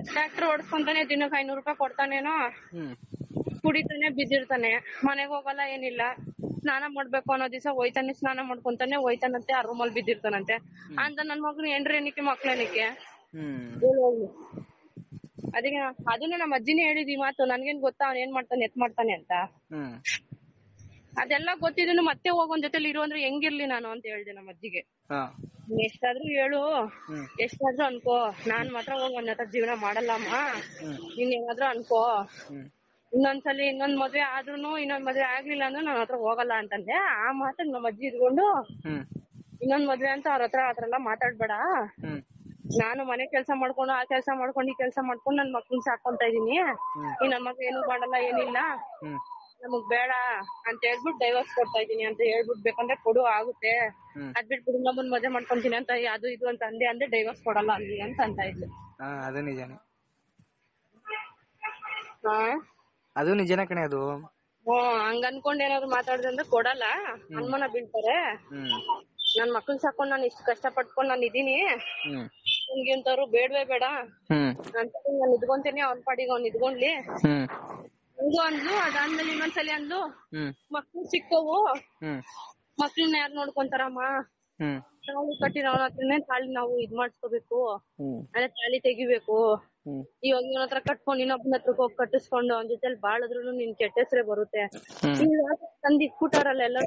Tractor ಓಡಿಸ್ಕೊಂತಾನೆ ದಿನಕ್ಕೆ 500 ರೂಪಾಯಿ ಕೊಡ್ತಾನೇನೋ, ಕುಡಿತಾನೆ ಬಿದ್ದಿರ್ತಾನೆ, ಮನೆಗ್ ಹೋಗಲ್ಲ ಏನಿಲ್ಲ. ಸ್ನಾನ ಮಾಡ್ಬೇಕು ಅನ್ನೋ ದಿವಸ ಹೋಯ್ತಾನೆ, ಸ್ನಾನ ಮಾಡ್ಕೊಂತಾನೆ ಹೋಯ್ತಾನಂತೆ, ಆ ರೂಮಲ್ಲಿ ಬಿದ್ದಿರ್ತಾನಂತೆ ಅಂತ ನನ್ ಮಗನು ಹೆಂಡ್ರೇನಿಕ್ಕೆ ಮಕ್ಳೇನಿಕ್ಕೆ. ಅದಕ್ಕೆ ಅದನ್ನ ನಮ್ಮ ಅಜ್ಜಿನೇ ಹೇಳಿದ್ ಈ ಮಾತು. ನನ್ಗೇನ್ ಗೊತ್ತಾ ಅವ್ನ್ ಏನ್ ಮಾಡ್ತಾನೆ ಎತ್ ಮಾಡ್ತಾನೆ ಅಂತ. ಅದೆಲ್ಲ ಗೊತ್ತಿದ್ರು ಮತ್ತೆ ಹೋಗೋನ್ ಜೊತೆಲಿ ಇರು ಅಂದ್ರೆ ಹೆಂಗಿರ್ಲಿ ನಾನು ಅಂತ ಹೇಳ್ದೆ ನಮ್ಮ ಅಜ್ಜಿಗೆ. ಎಷ್ಟಾದ್ರೂ ಹೇಳು, ಎಷ್ಟಾದ್ರೂ ಅನ್ಕೋ, ನಾನ್ ಮಾತ್ರ ಹೋಗ್ ಒಂದ್ ಹತ್ರ ಜೀವನ ಮಾಡಲ್ಲಮ್ಮ, ನೀನ್ ಏನಾದ್ರೂ ಅನ್ಕೋ, ಇನ್ನೊಂದ್ ಮದ್ವೆ ಆದ್ರೂನು ಇನ್ನೊಂದ್ ಮದ್ವೆ ಆಗ್ಲಿಲ್ಲ ಅಂದ್ರೆ ನಾನ್ ಹತ್ರ ಹೋಗಲ್ಲ ಅಂತಂದೆ. ಆ ಮಾತಾಗ್ ನಮ್ಮ ಅಜ್ಜಿ ಇದ್ಕೊಂಡು, ಇನ್ನೊಂದ್ ಮದ್ವೆ ಅಂತ ಅವ್ರ ಹತ್ರ ಎಲ್ಲ ಮಾತಾಡ್ಬೇಡ, ನಾನು ಮನೆ ಕೆಲ್ಸ ಮಾಡ್ಕೊಂಡು ಆ ಕೆಲ್ಸ ಮಾಡ್ಕೊಂಡು ಈ ಕೆಲ್ಸ ಮಾಡ್ಕೊಂಡು ನನ್ ಮಕ್ಳನ್ ಸಾಕೊಂತ ಇದೀನಿ, ಈ ನನ್ ಮಕ್ಳು ಏನು ಮಾಡಲ್ಲ ಏನಿಲ್ಲ, ನಮಗ್ ಬೇಡ ಅಂತ ಹೇಳ್ಬಿಟ್ಟು ಡೈವರ್ಸ್ ಕೊಡ್ತಾ ಇದೀನಿ ಅಂತ ಹೇಳ್ಬಿಟ್ಟು ಬೇಕಂದ್ರೆ ಕೊಡು ಆಗುತ್ತೆ, ಅದ್ ಬಿಟ್ಬಿಟ್ಟು ಇನ್ನೊಬ್ಬನ್ ಮದ್ವೆ ಮಾಡ್ಕೊಂತೀನಿ ಅಂತ ಅದು ಇದು ಅಂತ ಅಂದೆ ಡೈವರ್ಸ್ ಕೊಡಲ್ಲ ಅಲ್ಲಿ ಅಂತ ಅಂತ ಇದ್ಲು. ಅದು ನಿಜಾನೆ, ಅದು ನಿಜಾನೆ ಕಣೆ ಅದು. ಹಂಗ ಅನ್ಕೊಂಡ್ ಏನಾದ್ರು ಮಾತಾಡಿದ್ರೆ ಕೊಡಲ್ಲ, ಅನುಮಾನ ಬೀಳ್ತಾರೆ. ನನ್ ಮಕ್ಳನ್ ಸಾಕೊಂಡ್ ನಾನು ಇಷ್ಟು ಕಷ್ಟ ಪಟ್ಕೊಂಡ್ ನಾನು ಇದೀನಿ, ನಿಮ್ಗೆ ಅಂತವ್ರು ಬೇಡವೇ ಬೇಡ ಅಂತ ನಾನು ಇದ್ಕೊಂತೀನಿ, ಅವ್ನ ಪಾಡಿಗೆ ಅವ್ನ್ ಇದ್ಕೊಂಡ್ಲಿ ಹಂಗು ಅಂದ್ಲು. ಅದಾದ್ಮೇಲೆ ಇನ್ನೊಂದ್ಸಲಿ ಅಂದ್ಲು, ಮಕ್ಳು ಸಿಕ್ಕವು, ಮಕ್ಳನ್ನ ಯಾರ್ ನೋಡ್ಕೊಂತಾರಮ್ಮ, ತಾಳಿ ಕಟ್ಟಿರೋನ ಹತ್ರನೇ ತಾಳಿ ನಾವು ಇದ್ ಮಾಡ್ಸ್ಕೋಬೇಕು, ಅಂದ್ರೆ ತಾಳಿ ತೆಗಿಬೇಕು. ಇವಾಗ ಇವನ್ ಹತ್ರ ಕಟ್ಕೊಂಡು ಇನ್ನೊಬ್ಬನ ಹತ್ರಕ್ ಹೋಗಿ ಕಟ್ಟಿಸ್ಕೊಂಡು ಅವ್ನ ಜೊತೆಲಿ ಬಾಳದ್ರುನು ನಿನ್ ಕೆಟ್ಟ ಹೆಸ್ರೇ ಬರುತ್ತೆ. ತಂದಿಟ್ಬಿಟ್ಟಾರಲ್ಲ ಎಲ್ಲ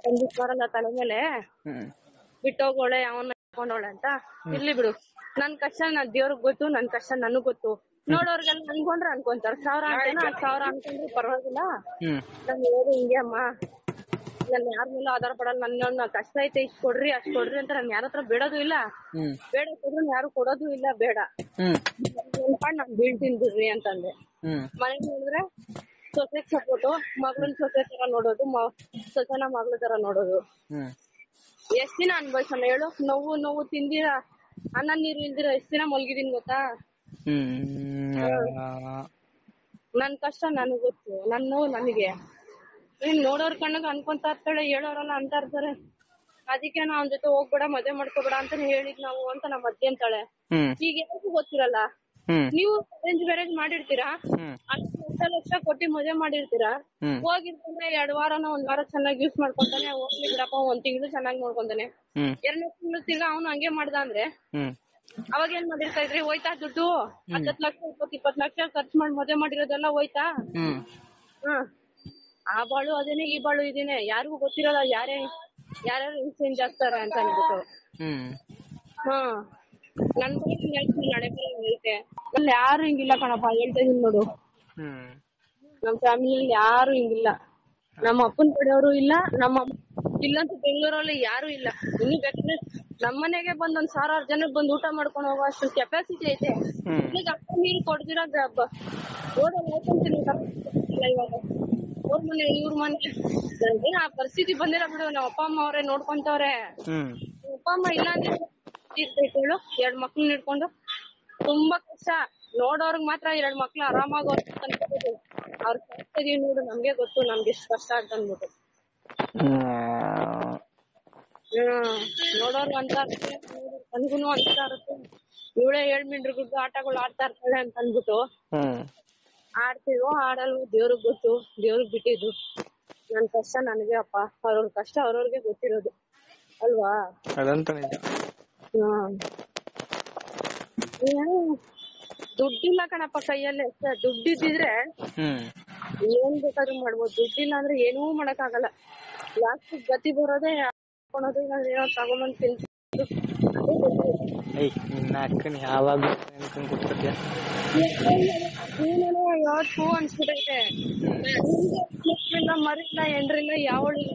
ತಂದಿಟ್ಟಾರಲ್ಲ ತಲೆ ಮೇಲೆ, ಬಿಟ್ಟೋಗೋಳೆ ಅವನ್ನ ಇಟ್ಕೊಂಡೋಳೆ ಅಂತ. ಇರ್ಲಿ ಬಿಡು, ನನ್ ಕಷ್ಟ ನನ್ ದೇವ್ರಿಗೆ ಗೊತ್ತು, ನನ್ ಕಷ್ಟ ನನಗ್ ಗೊತ್ತು. ನೋಡೋರ್ಗೆಲ್ಲ ಅನ್ಕೊಂಡ್ರೆ ಅನ್ಕೊಂತಾರ, 1000 ಅಂತೇನೋ 1000 ಅನ್ಕೊಂಡ್ರೆ ಪರವಾಗಿಲ್ಲ. ನನ್ ಹೇಳಿ ಹಿಂಗೆ ಅಮ್ಮ, ನನ್ ಯಾರ ಮೇಲೂ ಆಧಾರ ಪಡಲ್ಲ, ನನ್ನ ಕಷ್ಟ ಐತೆ ಇಷ್ಟ ಕೊಡ್ರಿ ಅಷ್ಟ್ ಕೊಡ್ರಿ ಅಂತ ನಾನ್ ಯಾರ ಹತ್ರ ಬೇಡೋದು ಇಲ್ಲ, ಬೇಡ ಕೊಡ್ರು ಯಾರು ಕೊಡೋದು ಇಲ್ಲ, ಬೇಡ ನಾನ್ ಬೀಳ್ತೀನಿ ಬಿಡ್ರಿ ಅಂತಂದೆ. ಮನೇಲಿ ನೋಡಿದ್ರೆ ಸೊಸೆಗ್ ಸಪೋರ್ಟು, ಮಗಳನ್ ಸೊಸೆ ತರ ನೋಡೋದು, ಸೊಸೆನ ಮಗಳ ತರ ನೋಡೋದು. ಎಷ್ಟ್ ದಿನ ಅನ್ಭವಿಸೋಣ ಹೇಳು? ನೋವು ತಿಂದಿರ, ಅನ್ನ ನೀರು ಇಲ್ದಿರ ಎಷ್ಟ್ ದಿನ ಮಲ್ಗಿದೀನಿ ಗೊತ್ತಾ? ನನ್ ಕಷ್ಟ ನನಗ್ ಗೊತ್ತು, ನನ್ ನೋವು ನನಗೆ. ನೋಡೋರ್ ಕಣ್ಣಗ್ ಅನ್ಕೊಂತಾ ಇರ್ತಾಳೆ, ಹೇಳೋರೆಲ್ಲ ಅಂತ ಇರ್ತಾರೆ. ಅದಕ್ಕೆ ನಾ ಅವ್ನ ಜೊತೆ ಹೋಗ್ಬೇಡ, ಮದ್ವೆ ಮಾಡ್ಕೋಬೇಡ ಅಂತ ಹೇಳಿದ್ ನಾವು ಅಂತ ನಮ್ಮ ಅಜ್ಜಿ ಅಂತಾಳೆ. ಈಗ ಯಾರಿಗೂ ಗೊತ್ತಿರಲ್ಲ, ನೀವು ಅರೇಂಜ್ ಮ್ಯಾರೇಜ್ ಮಾಡಿರ್ತೀರಾ, 10 ಲಕ್ಷ ಕೊಟ್ಟಿ ಮದ್ವೆ ಮಾಡಿರ್ತೀರಾ, ಹೋಗಿರ್ತಾನೆ 2 ವಾರನ 1 ವಾರ ಚೆನ್ನಾಗಿ ಯೂಸ್ ಮಾಡ್ಕೊಂತಾನೆ, ಹೋಗ್ಲಿ ಬಿಡಪ್ಪ 1 ತಿಂಗಳು ಚೆನ್ನಾಗಿ ನೋಡ್ಕೊಂತಾನೆ, 2ನೇ ತಿಂಗಳು ತಿರ್ಗಾ ಅವ್ನು ಹಂಗೆ ಮಾಡ್ದ ಅಂದ್ರೆ ಅವಾಗ ಏನ್ ಮಾಡಿರ್ತಾ ಇದ್ರಿ? ಹೋಯ್ತಾ ದುಡ್ಡು? 10 ಲಕ್ಷ 20 ಲಕ್ಷ ಖರ್ಚು ಮಾಡಿ ಮದ್ವೆ ಮಾಡಿರೋದೆಲ್ಲ ಹೋಯ್ತಾ? ಆ ಬಾಳು ಅದೇನೆ, ಈ ಬಾಳು ಇದೇನೆ, ಯಾರಿಗೂ ಗೊತ್ತಿರಲ್ಲ ಯಾರ್ಯಾರು ಚೇಂಜ್ ಆಗ್ತಾರೆ ಅಂತ ಅನ್ಬಿಟ್ಟು. ನನ್ ನಾಳೆ ಐತೆ, ಅಲ್ಲಿ ಯಾರು ಹಿಂಗಿಲ್ಲ ಕಣಪ್ಪ, ಹೇಳ್ತಾ ಇದೀನಿ ನೋಡು. ನಮ್ ಫ್ಯಾಮಿಲಿ ಯಾರು ಹಿಂಗಿಲ್ಲ, ನಮ್ಮ ಅಪ್ಪನ ಕಡೆಯವರು ಇಲ್ಲ, ನಮ್ಮ ಇಲ್ಲಂತೂ ಬೆಂಗಳೂರಲ್ಲಿ ಯಾರು ಇಲ್ಲ. ಇನ್ನು ಬೇಕಾದ್ರೆ ನಮ್ಮನೆಗೆ ಬಂದ್ 1,000 ಜನಕ್ಕೆ ಬಂದ್ ಊಟ ಮಾಡ್ಕೊಂಡು ಹೋಗೋ ಅಷ್ಟು ಕೆಪಾಸಿಟಿ ಐತೆ. ಈಗ ಅಪ್ಪ ನೀರು ಕೊಡ್ದಿರ ಓಡೋಲ್ಲ ಇವಾಗ ಅವ್ರ ಮನೆ ಇವ್ರ ಮನೆ, ಆ ಪರಿಸ್ಥಿತಿ ಬಂದಿರ ಬಿಡು. ನಾವ್ ಅಪ್ಪ ಅಮ್ಮ ಅವ್ರೆ ನೋಡ್ಕೊಂತವ್ರೆ. ಅಪ್ಪ ಅಮ್ಮ ಇಲ್ಲ ಅಂದ್ರೆ ಹೇಳು, 2 ಮಕ್ಳು ಹಿಡ್ಕೊಂಡು ತುಂಬಾ ಕಷ್ಟ. ನೋಡೋರ್ಗ್ ಮಾತ್ರ 2 ಮಕ್ಳು ಆರಾಮಾಗಿ ಅವ್ರ ಕಷ್ಟ ಇದೀವಿ ನೋಡು, ನಮ್ಗೆ ಗೊತ್ತು ನಮ್ಗೆ ಎಷ್ಟು ಕಷ್ಟ ಅಂತ ಅಂದ್ಬಿಟ್ಟು. ನೋಡೋರ್ಗ್ ಅಂತ ಇರುತ್ತೆ, ನನ್ಗೂನು ಅನ್ಸ್ತಾ ಇರುತ್ತೆ, ಇವಳೇ 7 ಮೀನ್ರು ಗುಡ್ಡು ಆಟಗಳು ಆಡ್ತಾ ಇರ್ತಾಳೆ ಅಂತ ಅನ್ಬಿಟ್ಟು. ಆಡ್ತೀವೋ ಆಡಲ್ವೋ ದೇವ್ರಿಗ್ ಗೊತ್ತು, ದೇವ್ರಿಗ್ ಬಿಟ್ಟಿದ್ದು. ನನ್ ಕಷ್ಟ ನನಗೆ ಅಪ್ಪ, ಅವ್ರವ್ರ ಕಷ್ಟ ಅವ್ರವ್ರಿಗೆ ಗೊತ್ತಿರೋದು ಅಲ್ವಾ? ದುಡ್ಡಿಲ್ಲ ಕಣಪ್ಪ ಕೈಯಲ್ಲಿ, ದುಡ್ಡಿದ್ರೆ ಏನ್ ಬೇಕಾದ್ರೂ ಮಾಡ್ಬೋದು, ದುಡ್ಡಿಲ್ಲ ಅಂದ್ರೆ ಏನೂ ಮಾಡಕ್ ಆಗಲ್ಲ. ಲಾಸ್ಟ್ ಗತಿ ಬರೋದೇ ಏನೋ ತಗೊಂಬಂದ್ ತಿಂತ ಯಾವತ್ತು ಅನ್ಸ್ಬಿಟ್ಟೈತೆ. ಮರಿಲ್ಲ ಹೆಂಡ್ರಿಲ್ಲ ಯಾವಳಿಲ್ಲ,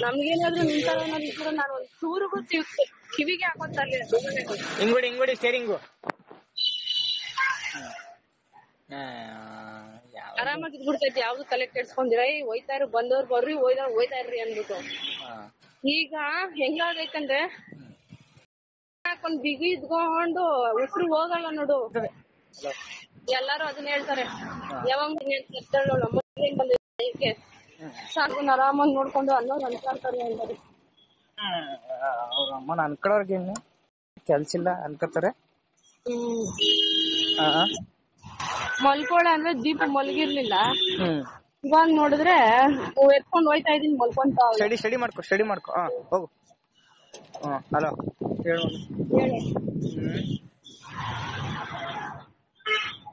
ನಮ್ಗೇನಾದ್ರು ನಿಂತಾರ ಅನ್ನೋದಿದ್ರು ನಾನು ಒಂದ್ ಚೂರಿಗೂ ಕಿವಿಗೆ ಹಾಕೋತಾ ಇರ್ಲಿಲ್ಲ. ಸ್ಟೇರಿಂಗು ಆರಾಮಾಗಿ ಇದ್ಬಿಡ್ತೈತಿ, ಯಾವ್ದು ತಲೆ ಕೆಡ್ಸ್ಕೊಂಡಿರ, ಹೋಯ್ತಾ ಇರು, ಬಂದವ್ರು ಬರ್ರಿ, ಹೋಯ್ತಾ ಇರ್ರಿ ಅಂದ್ಬಿಟ್ಟು. ಈಗ ಹೆಂಗಾಗೈತಂದ್ರೆ ಹಾಕೊಂಡ್ ಬಿಗಿ ಇದ್ಕೊಂಡು ಉಸಿರು ಹೋಗಲ್ಲ ನೋಡು. ಎಲ್ಲಾರು ಅದನ್ನ ಹೇಳ್ತಾರೆ, ಯಾವಾಗ ಸಾಕು ಆರಾಮಾಗಿ ನೋಡ್ಕೊಂಡು ಅನ್ನೋರು ಅನ್ಕೊಂತಾರೆ ಅಂತಾರೆ. ಅವ್ರ ಅಮ್ಮನ ಅನ್ಕೊಳ್ಳೋರ್ಗೇನು ಕೆಲ್ಸ ಇಲ್ಲ ಅನ್ಕೋತಾರೆ. ಮಲ್ಕೋಳ ಅಂದ್ರೆ ದೀಪ ಮಲಗಿರ್ಲಿಲ್ಲ. ಇವಾಗ ನೋಡಿದ್ರೆ ಎತ್ಕೊಂಡ್ ಹೋಯ್ತಾ ಇದೀನಿ ಮಲ್ಕೊಂತ. ಸ್ಟಡಿ ಮಾಡ್ಕೊ ಹೋಗು. ಹಲೋ ಹೇಳು.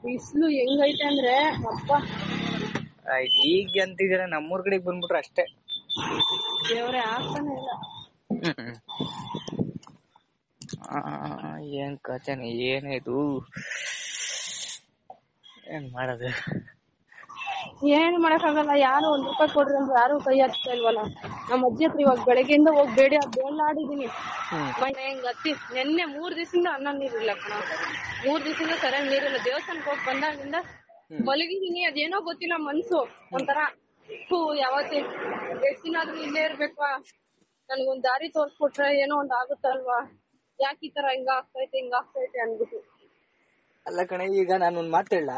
ಬಿಸ್ಲು ಹೆಂಗೈತೆ ಅಂದ್ರೆ ಅಪ್ಪ. ಈಗ ಅಂತಿದ್ದೀರ ನಮ್ಮೂರ್ ಕಡೆಗೆ ಬಂದ್ಬಿಟ್ರೆ ಅಷ್ಟೇ. ದೇವ್ರೆ ಆಗ್ತಾನೆ ಇಲ್ಲ. ಏನ್ ಕಥೆನೆ ಏನಿದು, ಏನ್ ಮಾಡೋದು? ಏನು ಮಾಡಕ್ಕಾಗಲ್ಲ. ಯಾರು 1 ರೂಪಾಯಿ ಕೊಡ್ರಿ ಅಂದ್ರೆ ಯಾರು ಕೈ ಹಚ್ತಾ ಇಲ್ವಲ್ಲ. ನಮ್ಮ ಅಜ್ಜಿ ಹತ್ರ ಇವಾಗ ಬೆಳಗ್ಗೆಯಿಂದ ಹೋಗಿ ಬೇಡಿ ಬೇಡಾಡಿದೀನಿ. ಹೆಂಗ್ ನೆನ್ನೆ 3 ದಿವಸದಿಂದ ಅನ್ನ ನೀರಿಲ್ಲ ಕಣ. 3 ದಿವಸದಿಂದ ಸರಿಯಾಗಿ ನೀರಿಲ್ಲ. ದೇವಸ್ಥಾನಕ್ಕೆ ಹೋಗಿ ಬಂದಾಗಿಂದ ಮಲಗಿದೀನಿ. ಅದೇನೋ ಗೊತ್ತಿಲ್ಲ, ಮನ್ಸು ಒಂಥರ ಯಾವತ್ತಿ ಎಷ್ಟ್ ದಿನ ಆದ್ರೂ ಇಲ್ಲೇ ಇರ್ಬೇಕಾ, ನನ್ಗೊಂದ್ ದಾರಿ ತೋರ್ಸ್ಕೊಟ್ರೆ ಏನೋ ಒಂದ್ ಆಗುತ್ತಲ್ವಾ, ಯಾಕೆ ಈ ತರ ಹಿಂಗ ಆಗ್ತೈತೆ ಅನ್ಬಿಟ್ಟು. ಅಲ್ಲ ಕಣೆ, ಈಗ ನಾನು ಒಂದ್ ಮಾತು ಹೇಳ,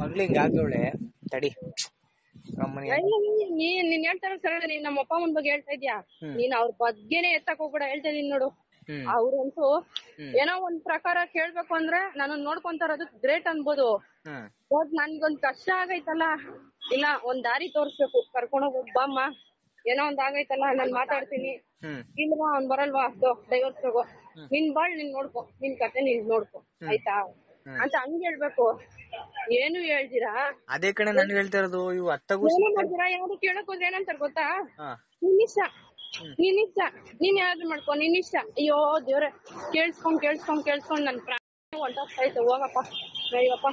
ಮಗ್ಳು ಹಿಂಗ ಆಗವಳೆ ತಡಿ. ನೀನ್ ಹೇಳ್ತಾರ ಸರಳ, ನೀನ್ ನಮ್ಮ ಅಪ್ಪ ಅಮ್ಮನ್ ಬಗ್ಗೆ ಹೇಳ್ತಾ ಇದ್ಯಾ, ನೀನ್ ಅವ್ರ ಬಗ್ಗೆನೆ ಎತ್ತಕ್ ಹೋಗ್ಬೇಡ. ಹೇಳ್ತಾ ಇದೀನಿ ನೋಡು, ಅವ್ರಂತೂ ಏನೋ ಒಂದ್ ಪ್ರಕಾರ ಕೇಳ್ಬೇಕು ಅಂದ್ರೆ ನಾನು ನೋಡ್ಕೊಂತ ಇರೋದು ಗ್ರೇಟ್ ಅನ್ಬೋದು. ನನ್ಗೊಂದ್ ಕಷ್ಟ ಆಗೈತಲ್ಲ, ಇಲ್ಲ ಒಂದ್ ದಾರಿ ತೋರ್ಸ್ಬೇಕು, ಕರ್ಕೊಂಡೋಗ್ ಬಾಮ್ಮ, ಏನೋ ಒಂದ್ ಆಗೈತಲ್ಲ, ನಾನ್ ಮಾತಾಡ್ತೀನಿ, ಇಲ್ವಾ ಅವ್ನ್ ಬರಲ್ವಾ, ಡೈವರ್ಸ್ ತಗೋ, ನಿನ್ ಬಾಳ್ ನೀನ್ ನೋಡ್ಕೊ, ನಿನ್ ಕತೆ ನೀನ್ ನೋಡ್ಕೊ, ಆಯ್ತಾ ಅಂತ ಹಂಗ್ ಹೇಳ್ಬೇಕು. ಏನು ಹೇಳ್ತೀರಾ? ಅದೇ ಕಣೆ ನಾನು ಹೇಳ್ತಾ ಇರೋದು. ಇವು ಅತ್ತಗೂ ಏನು ಮಾಡ್ತೀರಾ? ಯಾವ್ದು ಕೇಳಕ್ ಹೋದ್ರೆ ಏನಂತಾರ ಗೊತ್ತಾ, ನಿನ್ ಇಷ್ಟ, ನೀನ್ ಯಾವ್ದು ಮಾಡ್ಕೊ, ನಿನ್ ಇಷ್ಟ. ಅಯ್ಯೋ ದೇವ್ರೆ, ಕೇಳಿಸ್ಕೊಂಡ್ ನನ್ ಪ್ರಾಣ ಹೊಂಟೋಗ್ತೈತೆ. ಹೋಗಪ್ಪ, ಅಯ್ಯಪ್ಪ.